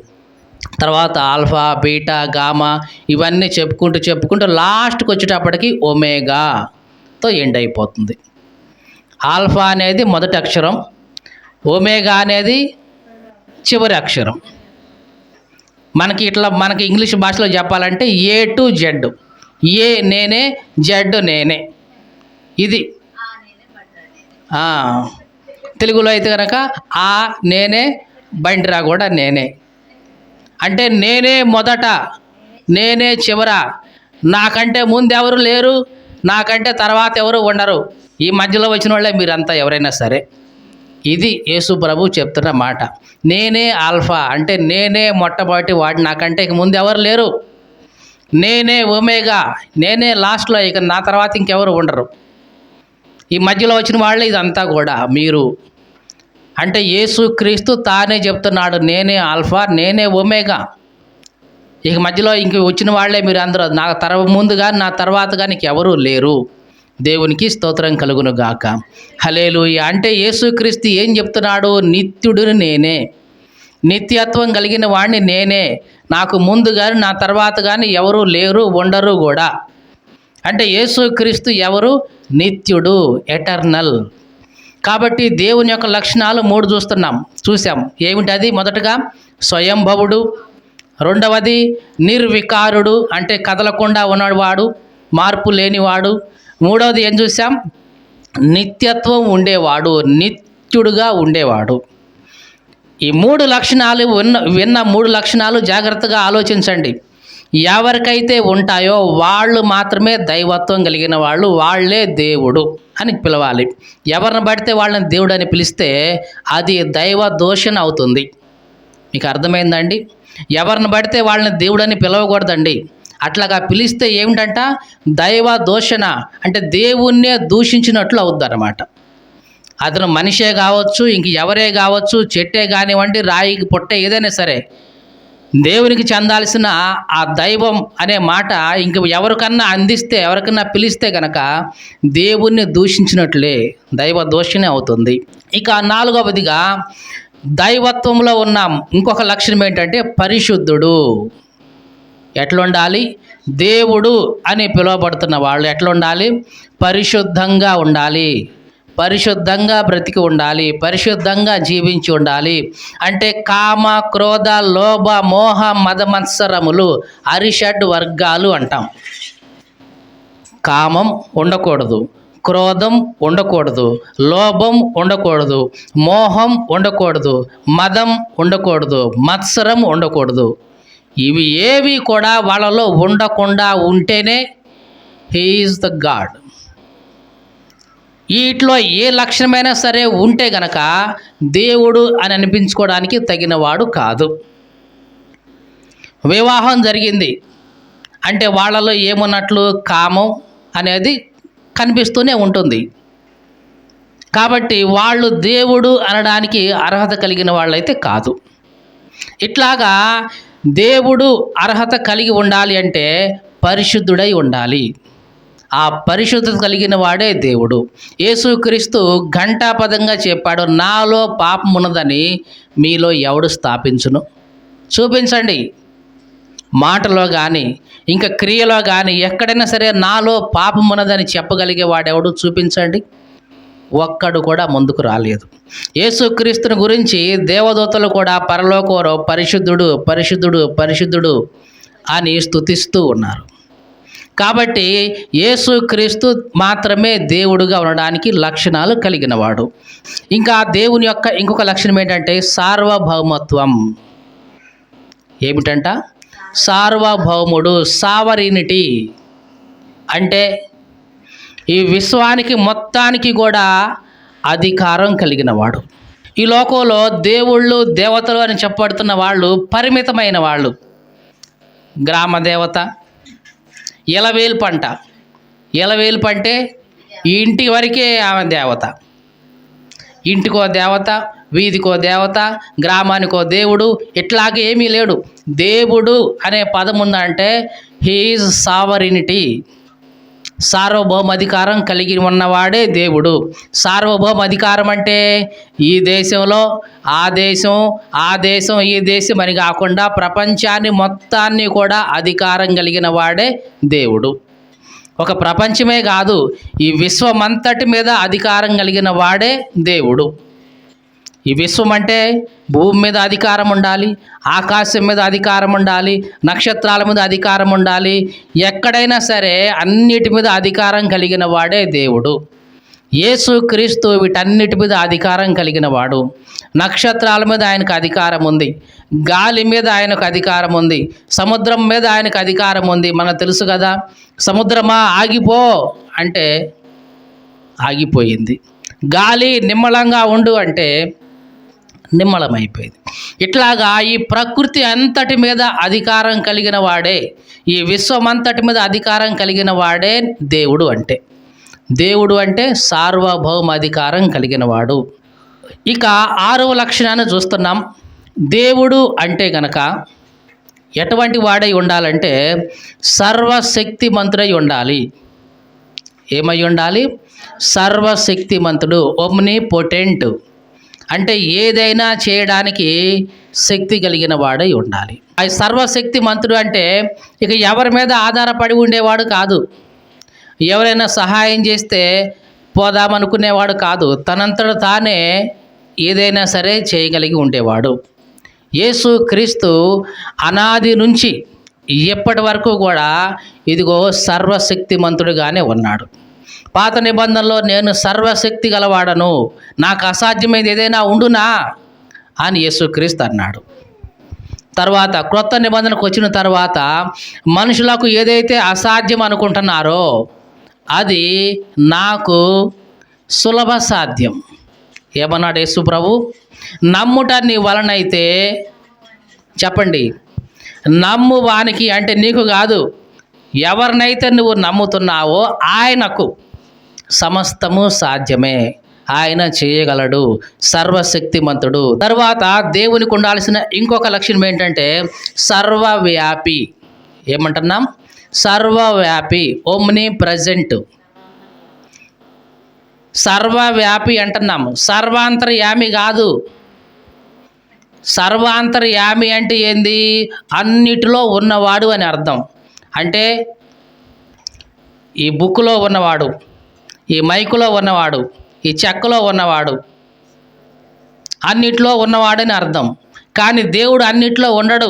తర్వాత ఆల్ఫా, బీటా, గామా ఇవన్నీ చెప్పుకుంటూ లాస్ట్కి వచ్చేటప్పటికి ఒమేగాతో ఎండ్ అయిపోతుంది. ఆల్ఫా అనేది మొదటి అక్షరం, ఒమేగా అనేది చివరి అక్షరం. మనకి ఇంగ్లీష్ భాషలో చెప్పాలంటే ఏ టు జెడ్. ఏ నేనే, జెడ్ నేనే. ఇది తెలుగులో అయితే కనుక ఆ నేనే, బండిరా కూడా నేనే. అంటే నేనే మొదట, నేనే చివర, నాకంటే ముందు ఎవరు లేరు, నాకంటే తర్వాత ఎవరు ఉండరు, ఈ మధ్యలో వచ్చిన వాళ్ళే మీరంతా ఎవరైనా సరే. ఇది యేసు ప్రభు చెప్తున్న మాట. నేనే ఆల్ఫా అంటే నేనే మొట్టమొదటి వాడు, నాకంటే ఇక ముందు ఎవరు లేరు. నేనే ఒమేగా, నేనే లాస్ట్లో, ఇక నా తర్వాత ఇంకెవరు ఉండరు. ఈ మధ్యలో వచ్చిన వాళ్ళే ఇదంతా కూడా మీరు. అంటే యేసుక్రీస్తు తానే చెప్తున్నాడు, నేనే ఆల్ఫా, నేనే ఒమేగా. ఇక మధ్యలో ఇంక వచ్చిన వాళ్ళే మీరు అందరూ, నా ముందు కానీ నా తర్వాత కానీ ఎవరూ లేరు. దేవునికి స్తోత్రం కలుగును గాక. హల్లెలూయా. అంటే యేసుక్రీస్తు ఏం చెప్తున్నాడు? నిత్యుడిని నేనే, నిత్యత్వం కలిగిన వాడిని నేనే, నాకు ముందు కానీ నా తర్వాత కానీ ఎవరు లేరు, ఉండరు కూడా. అంటే యేసుక్రీస్తు ఎవరు? నిత్యుడు, ఎటర్నల్. కాబట్టి దేవుని యొక్క లక్షణాలు 3 చూసాం. ఏమిటి అది? మొదటగా స్వయంభవుడు, రెండవది నిర్వికారుడు అంటే కదలకుండా ఉన్నవాడు, మార్పు లేనివాడు. మూడవది ఏం చూసాం? నిత్యత్వం ఉండేవాడు, నిత్యుడుగా ఉండేవాడు. ఈ 3 లక్షణాలు విన్న 3 లక్షణాలు జాగ్రత్తగా ఆలోచించండి. ఎవరికైతే ఉంటాయో వాళ్ళు మాత్రమే దైవత్వం కలిగిన వాళ్ళు, వాళ్ళే దేవుడు అని పిలవాలి. ఎవరిని పడితే వాళ్ళని దేవుడు అని పిలిస్తే అది దైవ దోషణ అవుతుంది. మీకు అర్థమైందండి? ఎవరిని పడితే వాళ్ళని దేవుడు అని పిలవకూడదండి. అట్లాగా పిలిస్తే ఏమిటంట? దైవ దోషణ అంటే దేవుణ్ణే దూషించినట్లు అవుద్ది అన్నమాట. అతను మనిషే కావచ్చు, ఇంక ఎవరే కావచ్చు, చెట్టే కానివ్వండి, రాయికి పొట్టే, ఏదైనా సరే దేవునికి చెందాల్సిన ఆ దైవం అనే మాట ఇంక ఎవరికన్నా అందిస్తే, ఎవరికన్నా పిలిస్తే కనుక దేవుణ్ణి దూషించినట్లే, దైవ దోషణే అవుతుంది. ఇక 4వదిగా దైవత్వంలో ఉన్న ఇంకొక లక్షణం ఏంటంటే పరిశుద్ధుడు. ఎట్లుండాలి? దేవుడు అని పిలువబడుతున్న వాళ్ళు ఎట్లుండాలి? పరిశుద్ధంగా ఉండాలి, పరిశుద్ధంగా బ్రతికి ఉండాలి, పరిశుద్ధంగా జీవించి ఉండాలి. అంటే కామ, క్రోధ, లోభ, మోహ, మదమత్సరములు అరిషడ్ వర్గాలు అంటాం. కామం ఉండకూడదు, క్రోధం ఉండకూడదు, లోభం ఉండకూడదు, మోహం ఉండకూడదు, మదం ఉండకూడదు, మత్సరం ఉండకూడదు. ఇవి ఏవి కూడా వాళ్ళలో ఉండకుండా ఉంటేనే హీ ఈజ్ ద గాడ్. వీటిలో ఏ లక్షణమైనా సరే ఉంటే గనక దేవుడు అని అనిపించుకోవడానికి తగినవాడు కాదు. వివాహం జరిగింది అంటే వాళ్ళలో ఏమున్నట్లు? కామం అనేది కనిపిస్తూనే ఉంటుంది. కాబట్టి వాళ్ళు దేవుడు అనడానికి అర్హత కలిగిన వాళ్ళైతే కాదు. ఇట్లాగా దేవుడు అర్హత కలిగి ఉండాలి అంటే పరిశుద్ధుడై ఉండాలి. ఆ పరిశుద్ధత కలిగిన వాడే దేవుడు. యేసుక్రీస్తు ఘంటాపదంగా చెప్పాడు, నాలో పాపం ఉన్నదని మీలో ఎవడు స్థాపించును? చూపించండి. మాటలో కానీ ఇంకా క్రియలో కానీ ఎక్కడైనా సరే నాలో పాపం ఉన్నదని చెప్పగలిగే వాడెవడు? చూపించండి. ఒక్కడు కూడా ముందుకు రాలేదు. యేసుక్రీస్తుని గురించి దేవదూతలు కూడా పరలోకంలో పరిశుద్ధుడు పరిశుద్ధుడు పరిశుద్ధుడు అని స్తుతిస్తూ ఉన్నారు. కాబట్టి యేసుక్రీస్తు మాత్రమే దేవుడుగా ఉండడానికి లక్షణాలు కలిగినవాడు. ఇంకా దేవుని యొక్క ఇంకొక లక్షణం ఏంటంటే సార్వభౌమత్వం. ఏమిటంట? సార్వభౌముడు, సావరీనిటీ. అంటే ఈ విశ్వానికి మొత్తానికి కూడా అధికారం కలిగినవాడు. ఈ లోకంలో దేవుళ్ళు దేవతలు అని చెప్పబడుతున్న వాళ్ళు పరిమితమైన వాళ్ళు. గ్రామ దేవత, ఎలవేల్పు అంట. ఎలవేల్పు అంటే ఈ ఇంటి వరకే ఆమె దేవత. ఇంటికో దేవత, వీధికో దేవత, గ్రామానికో దేవుడు, ఇట్లాగే ఏమీ లేడు. దేవుడు అనే పదం ఉందంటే హీ ఈజ్ సావరినిటీ, సార్వభౌమ అధికారం కలిగి ఉన్నవాడే దేవుడు. సార్వభౌమ అధికారం అంటే ఈ దేశంలో ఆ దేశం, ఆ దేశం ఈ దేశం అని కాకుండా ప్రపంచాన్ని మొత్తాన్ని కూడా అధికారం కలిగిన వాడే దేవుడు. ఒక ప్రపంచమే కాదు, ఈ విశ్వమంతటి మీద అధికారం కలిగిన వాడే దేవుడు. ఈ విశ్వం అంటే భూమి మీద అధికారం ఉండాలి, ఆకాశం మీద అధికారం ఉండాలి, నక్షత్రాల మీద అధికారం ఉండాలి. ఎక్కడైనా సరే అన్నిటి మీద అధికారం కలిగిన వాడే దేవుడు. యేసుక్రీస్తు వీటన్నిటి మీద అధికారం కలిగిన వాడు. నక్షత్రాల మీద ఆయనకు అధికారం ఉంది, గాలి మీద ఆయనకు అధికారం ఉంది, సముద్రం మీద ఆయనకు అధికారం ఉంది. మనకు తెలుసు కదా, సముద్రమా ఆగిపో అంటే ఆగిపోయింది, గాలి నిమ్మలంగా ఉండు అంటే నిమ్మలమైపోయింది. ఇట్లాగా ఈ ప్రకృతి అంతటి మీద అధికారం కలిగిన వాడే, ఈ విశ్వమంతటి మీద అధికారం కలిగిన వాడే దేవుడు. అంటే దేవుడు అంటే సార్వభౌమ అధికారం కలిగిన వాడు. ఇక 6వ లక్షణాన్ని చూస్తున్నాం. దేవుడు అంటే గనక ఎటువంటి వాడై ఉండాలంటే సర్వశక్తిమంతుడై ఉండాలి. ఏమై ఉండాలి? సర్వశక్తిమంతుడు, ఒమ్ని పొటెంట్. అంటే ఏదైనా చేయడానికి శక్తి కలిగిన వాడై ఉండాలి. ఆ సర్వశక్తిమంతుడు అంటే ఇక ఎవరి మీద ఆధారపడి ఉండేవాడు కాదు, ఎవరైనా సహాయం చేస్తే పోదామనుకునేవాడు కాదు, తనంతట తానే ఏదైనా సరే చేయగలిగి ఉండేవాడు. యేసుక్రీస్తు అనాది నుంచి ఎప్పటి వరకు కూడా ఇదిగో సర్వశక్తిమంతుడుగానే ఉన్నాడు. పాత నిబంధనలో నేను సర్వశక్తి గలవాడను, నాకు అసాధ్యమైనది ఏదైనా ఉండునా అని యేసుక్రీస్తు అన్నాడు. తర్వాత క్రొత్త నిబంధనకు వచ్చిన తర్వాత మనుషులకు ఏదైతే అసాధ్యం అనుకుంటున్నారో అది నాకు సులభ సాధ్యం. ఏమన్నాడు యేసు ప్రభు? నమ్ముట నీ వలనైతే, చెప్పండి, నమ్ము వానికి అంటే నీకు కాదు, ఎవరినైతే నువ్వు నమ్ముతున్నావో ఆయనకు సమస్తము సాధ్యమే, ఆయన చేయగలడు, సర్వశక్తిమంతుడు. తర్వాత దేవునికి ఉండాల్సిన ఇంకొక లక్షణం ఏంటంటే సర్వవ్యాపి. ఏమంటున్నాం? సర్వవ్యాపి, ఓమ్ని ప్రజెంట్. సర్వవ్యాపి అంటున్నాము, సర్వాంతర్యామి కాదు. సర్వాంతర్యామి అంటే ఏంది? అన్నిటిలో ఉన్నవాడు అని అర్థం. అంటే ఈ బుక్లో ఉన్నవాడు, ఈ మైకులో ఉన్నవాడు, ఈ చెక్కలో ఉన్నవాడు, అన్నిట్లో ఉన్నవాడని అర్థం. కానీ దేవుడు అన్నిట్లో ఉండడు,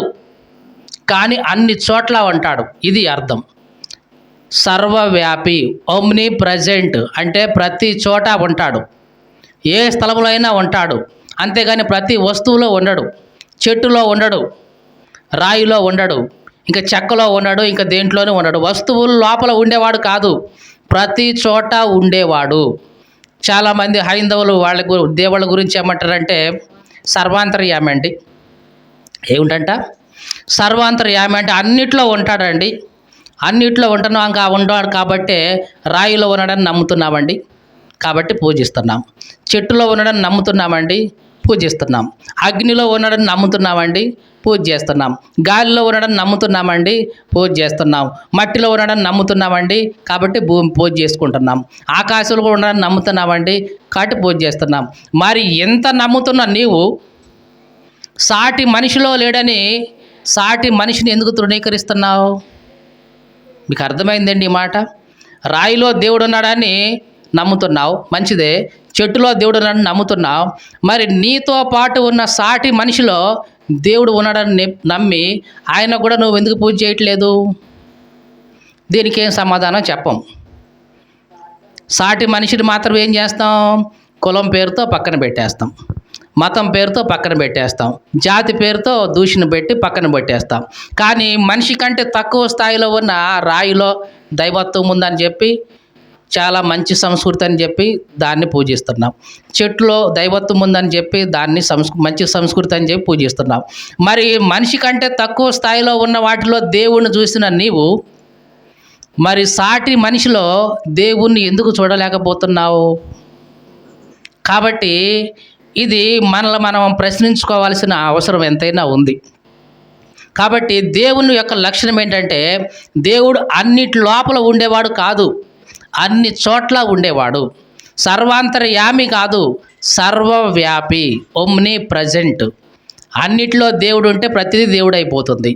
కానీ అన్ని చోట్ల ఉంటాడు, ఇది అర్థం. సర్వవ్యాపి, ఓమ్ని ప్రజెంట్ అంటే ప్రతి చోట ఉంటాడు, ఏ స్థలంలో అయినా ఉంటాడు. అంతేగాని ప్రతి వస్తువులో ఉండడు, చెట్టులో ఉండడు, రాయిలో ఉండడు, ఇంకా చెక్కలో ఉండడు, ఇంకా దేంట్లోనూ ఉండడు. వస్తువులు లోపల ఉండేవాడు కాదు, ప్రతి చోట ఉండేవాడు. చాలామంది హైందవులు దేవుళ్ళ గురించి ఏమంటారంటే సర్వాంతర్యామి అండి. ఏమిటంట? సర్వాంతర్యామి అంటే అన్నిట్లో ఉంటాడండి. అన్నిట్లో ఉంటాడు కాబట్టి రాయిలో ఉన్నాడని నమ్ముతున్నామండి, కాబట్టి పూజిస్తున్నాం. చెట్టులో ఉన్నాడని నమ్ముతున్నామండి, పూజిస్తున్నాం. అగ్నిలో ఉన్నాడని నమ్ముతున్నామండి, పూజ చేస్తున్నాం. గాలిలో ఉండడం నమ్ముతున్నామండి, పూజ చేస్తున్నాం. మట్టిలో ఉండడం నమ్ముతున్నామండి, కాబట్టి భూమి పూజ చేసుకుంటున్నాం. ఆకాశంలో ఉండడం నమ్ముతున్నామండి, కాబట్టి పూజ చేస్తున్నాం. మరి ఎంత నమ్ముతున్న నీవు సాటి మనిషిలో లేడని సాటి మనిషిని ఎందుకు తృణీకరిస్తున్నావు? మీకు అర్థమైందండి ఈ మాట? రాయిలో దేవుడు ఉన్నాడని నమ్ముతున్నావు, మంచిదే. చెట్టులో దేవుడు ఉన్నాడని నమ్ముతున్నావు. మరి నీతో పాటు ఉన్న సాటి మనిషిలో దేవుడు ఉన్నాడని నమ్మి ఆయన కూడా నువ్వు ఎందుకు పూజ చేయట్లేదు? దీనికి ఏం సమాధానం చెప్పం. సాటి మనిషిని మాత్రం ఏం చేస్తాం? కులం పేరుతో పక్కన పెట్టేస్తాం, మతం పేరుతో పక్కన పెట్టేస్తాం, జాతి పేరుతో దూషణ పెట్టి పక్కన పెట్టేస్తాం. కానీ మనిషి కంటే తక్కువ స్థాయిలో ఉన్న రాయిలో దైవత్వం ఉందని చెప్పి, చాలా మంచి సంస్కృతి అని చెప్పి దాన్ని పూజిస్తున్నాం. చెట్టులో దైవత్వం ఉందని చెప్పి దాన్ని మంచి సంస్కృతి అని చెప్పి పూజిస్తున్నాం. మరి మనిషి కంటే తక్కువ స్థాయిలో ఉన్న వాటిలో దేవుణ్ణి చూసిన నీవు మరి సాటి మనిషిలో దేవుణ్ణి ఎందుకు చూడలేకపోతున్నావు? కాబట్టి ఇది మనల్ని మనం ప్రశ్నించుకోవాల్సిన అవసరం ఎంతైనా ఉంది. కాబట్టి దేవుని యొక్క లక్షణం ఏంటంటే, దేవుడు అన్నిటి లోపల ఉండేవాడు కాదు, అన్ని చోట్ల ఉండేవాడు. సర్వాంతర్యామి కాదు, సర్వవ్యాపి, ఒమ్ని ప్రజెంట్. అన్నిట్లో దేవుడు ఉంటే ప్రతిదీ దేవుడు అయిపోతుంది.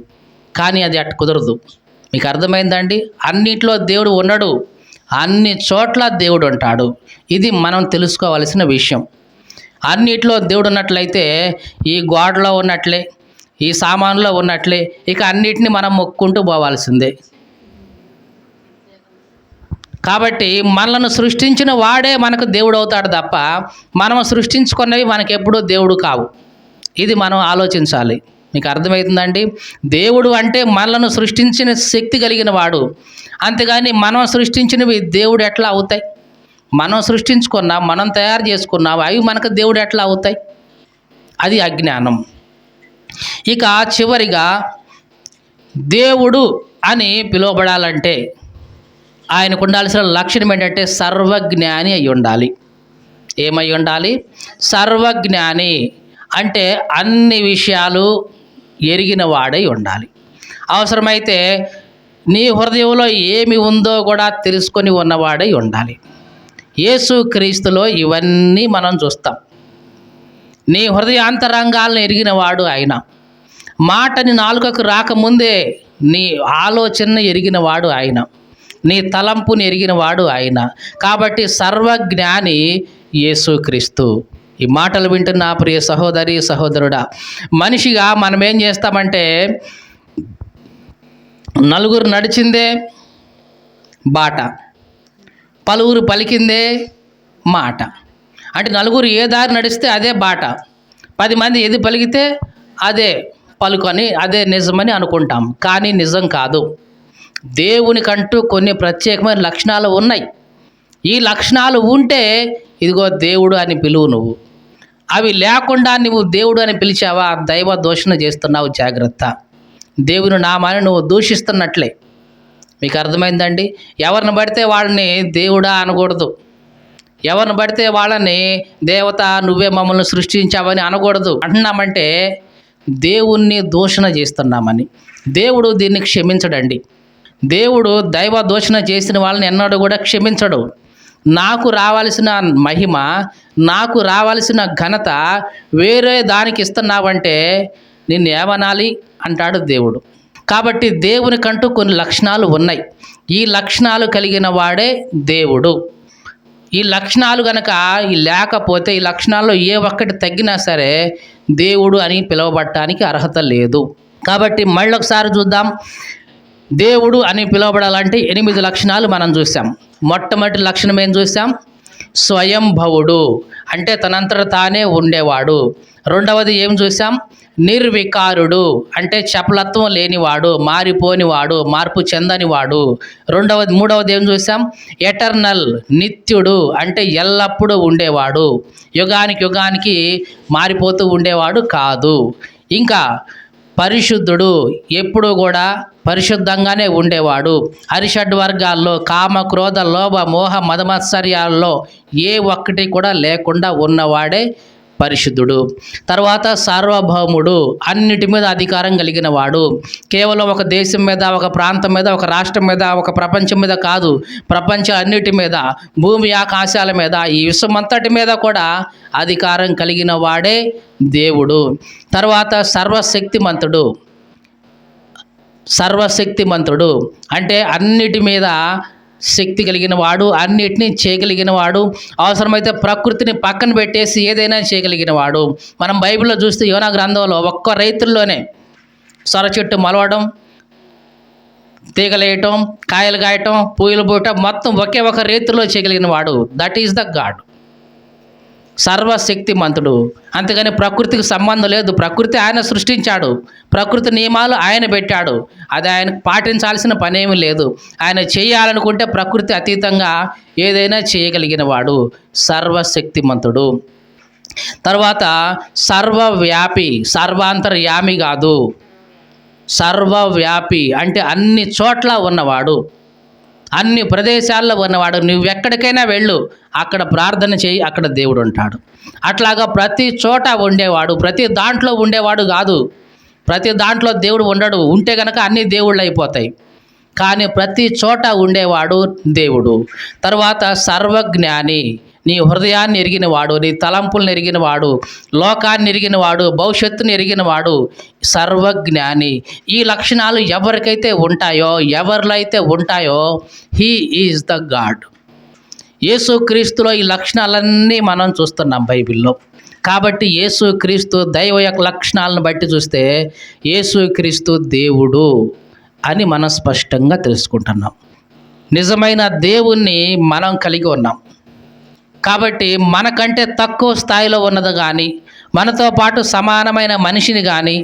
కానీ అది అటు కుదరదు. మీకు అర్థమైందండి? అన్నిట్లో దేవుడు ఉండడు, అన్ని చోట్ల దేవుడు ఉంటాడు. ఇది మనం తెలుసుకోవాల్సిన విషయం. అన్నిట్లో దేవుడు ఉన్నట్లయితే ఈ గోడలో ఉన్నట్లే, ఈ సామాన్లో ఉన్నట్లే ఇక అన్నిటిని మనం మొక్కుంటూ పోవాల్సిందే. కాబట్టి మనలను సృష్టించిన వాడే మనకు దేవుడు అవుతాడు తప్ప మనం సృష్టించుకున్నవి మనకెప్పుడూ దేవుడు కావు. ఇది మనం ఆలోచించాలి. మీకు అర్థమవుతుందండి? దేవుడు అంటే మనలను సృష్టించిన శక్తి కలిగిన వాడు. అంతేగాని మనం సృష్టించినవి దేవుడు ఎట్లా అవుతాయి? మనం సృష్టించుకున్నాం, మనం తయారు చేసుకున్నాం, అవి మనకు దేవుడు ఎట్లా అవుతాయి? అది అజ్ఞానం. ఇక చివరిగా దేవుడు అని పిలువబడాలంటే ఆయనకు ఉండాల్సిన లక్షణం ఏంటంటే సర్వజ్ఞాని అయి ఉండాలి. ఏమై ఉండాలి? సర్వజ్ఞాని అంటే అన్ని విషయాలు ఎరిగిన వాడై ఉండాలి. అవసరమైతే నీ హృదయంలో ఏమి ఉందో కూడా తెలుసుకొని ఉన్నవాడై ఉండాలి. యేసుక్రీస్తులో ఇవన్నీ మనం చూస్తాం. నీ హృదయాంతరంగాలను ఎరిగినవాడు ఆయన. మాటని నాలుకకు రాకముందే నీ ఆలోచన ఎరిగినవాడు ఆయన. నీ తలంపుని ఎరిగినవాడు ఆయన. కాబట్టి సర్వజ్ఞాని యేసుక్రీస్తు. ఈ మాటలు వింటున్న ప్రియ సహోదరి సహోదరుడా, మనిషిగా మనం ఏం చేస్తామంటే, నలుగురు నడిచిందే బాట, పలువురు పలికిందే మాట. అంటే నలుగురు ఏ దారి నడిస్తే అదే బాట, 10 మంది ఏది పలికితే అదే పలుకొని అదే నిజమని అనుకుంటాం. కానీ నిజం కాదు. దేవునికంటూ కొన్ని ప్రత్యేకమైన లక్షణాలు ఉన్నాయి. ఈ లక్షణాలు ఉంటే ఇదిగో దేవుడు అని పిలువు నువ్వు. అవి లేకుండా నువ్వు దేవుడు అని పిలిచావా, దైవ దూషణ చేస్తున్నావు. జాగ్రత్త. దేవుని నామాన్ని నువ్వు దూషిస్తున్నట్లే. మీకు అర్థమైందండి? ఎవరిని పడితే వాళ్ళని దేవుడా అనకూడదు. ఎవరిని పడితే వాళ్ళని దేవత నువ్వే మమ్మల్ని సృష్టించావని అనకూడదు. అంటున్నామంటే దేవుణ్ణి దూషణ చేస్తున్నామని. దేవుడు దీన్ని క్షమించడండి. దేవుడు దైవ దూషణ చేసిన వాళ్ళని ఎన్నడూ కూడా క్షమించడు. నాకు రావాల్సిన మహిమ, నాకు రావాల్సిన ఘనత వేరే దానికి ఇస్తున్నావంటే నిన్ను ఏమనాలి అంటాడు దేవుడు. కాబట్టి దేవునికంటూ కొన్ని లక్షణాలు ఉన్నాయి. ఈ లక్షణాలు కలిగిన వాడే దేవుడు. ఈ లక్షణాలు కనుక లేకపోతే, ఈ లక్షణాల్లో ఏ ఒక్కటి తగ్గినా సరే దేవుడు అని పిలువబడటానికి అర్హత లేదు. కాబట్టి మళ్ళొకసారి చూద్దాం. దేవుడు అని పిలువబడాలంటే 8 లక్షణాలు మనం చూసాం. మొట్టమొదటి లక్షణం ఏం చూసాం? స్వయంభవుడు, అంటే తనంతట తానే ఉండేవాడు. రెండవది ఏం చూసాం? నిర్వికారుడు, అంటే చపలత్వం లేనివాడు, మారిపోనివాడు, మార్పు చెందనివాడు. మూడవది ఏం చూసాం? ఎటర్నల్, నిత్యుడు, అంటే ఎల్లప్పుడూ ఉండేవాడు, యుగానికి యుగానికి మారిపోతూ ఉండేవాడు కాదు. ఇంకా పరిశుద్ధుడు, ఎప్పుడూ కూడా పరిశుద్ధంగానే ఉండేవాడు. అరిషడ్ వర్గాల్లో కామ క్రోధ లోభ మోహ మదమత్సర్యాల్లో ఏ ఒక్కటి కూడా లేకుండా ఉన్నవాడే పరిశుద్ధుడు. తర్వాత సార్వభౌముడు, అన్నిటి మీద అధికారం కలిగిన వాడు. కేవలం ఒక దేశం మీద, ఒక ప్రాంతం మీద, ఒక రాష్ట్రం మీద, ఒక ప్రపంచం మీద కాదు, ప్రపంచం అన్నిటి మీద, భూమి ఆకాశాల మీద, ఈ విశ్వమంతటి మీద కూడా అధికారం కలిగిన వాడే దేవుడు. తర్వాత సర్వశక్తిమంతుడు. సర్వశక్తిమంతుడు అంటే అన్నిటి మీద శక్తి కలిగిన వాడు, అన్నిటినీ చేయగలిగిన వాడు, అవసరమైతే ప్రకృతిని పక్కన పెట్టేసి ఏదైనా చేయగలిగిన వాడు. మనం బైబిల్లో చూస్తే యోనా గ్రంథంలో ఒక్క రైతుల్లోనే సొర చెట్టు మలవడం, తీగలేయటం, కాయలు కాయటం, పూయలు పోయటం మొత్తం ఒకే ఒక రైతుల్లో చేయగలిగిన వాడు. That is the God. సర్వశక్తిమంతుడు. అంతేగాని ప్రకృతికి సంబంధం లేదు. ప్రకృతి ఆయన సృష్టించాడు, ప్రకృతి నియమాలు ఆయన పెట్టాడు, అది ఆయన పాటించాల్సిన పనేమీ లేదు. ఆయన చేయాలనుకుంటే ప్రకృతి అతీతంగా ఏదైనా చేయగలిగిన వాడు సర్వశక్తిమంతుడు. తర్వాత సర్వవ్యాపి, సర్వాంతర్యామి కాదు, సర్వవ్యాపి అంటే అన్ని చోట్ల ఉన్నవాడు, అన్ని ప్రదేశాల్లో ఉన్నవాడు. నువ్వు ఎక్కడికైనా వెళ్ళు, అక్కడ ప్రార్థన చేయి, అక్కడ దేవుడు ఉంటాడు. అట్లాగా ప్రతి చోట ఉండేవాడు, ప్రతి దాంట్లో ఉండేవాడు కాదు. ప్రతి దాంట్లో దేవుడు ఉండడు, ఉంటే కనుక అన్ని దేవుళ్ళు అయిపోతాయి. కానీ ప్రతి చోట ఉండేవాడు దేవుడు. తర్వాత సర్వజ్ఞాని, నీ హృదయాన్ని ఎరిగినవాడు, నీ తలంపులను ఎరిగినవాడు, లోకాన్ని ఎరిగినవాడు, భవిష్యత్తుని ఎరిగినవాడు సర్వజ్ఞాని. ఈ లక్షణాలు ఎవరికైతే ఉంటాయో, ఎవరిలో అయితే ఉంటాయో, హీ ఈజ్ ద గాడ్. యేసుక్రీస్తులో ఈ లక్షణాలన్నీ మనం చూస్తున్నాం బైబిల్లో. కాబట్టి యేసుక్రీస్తు దైవ యొక్క లక్షణాలను బట్టి చూస్తే యేసుక్రీస్తు దేవుడు అని మనం స్పష్టంగా తెలుసుకుంటున్నాం. నిజమైన దేవుణ్ణి మనం కలిగి ఉన్నాం. కాబట్టి మనకంటే తక్కువ స్థాయిలో ఉన్నది కానీ, మనతో పాటు సమానమైన మనిషిని కానీ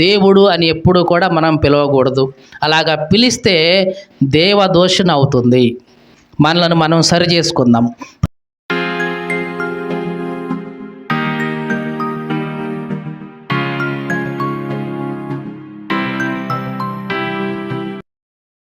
దేవుడు అని ఎప్పుడూ కూడా మనం పిలవకూడదు. అలాగా పిలిస్తే దేవదూషణ అవుతుంది. మనలను మనం సరి చేసుకుందాం.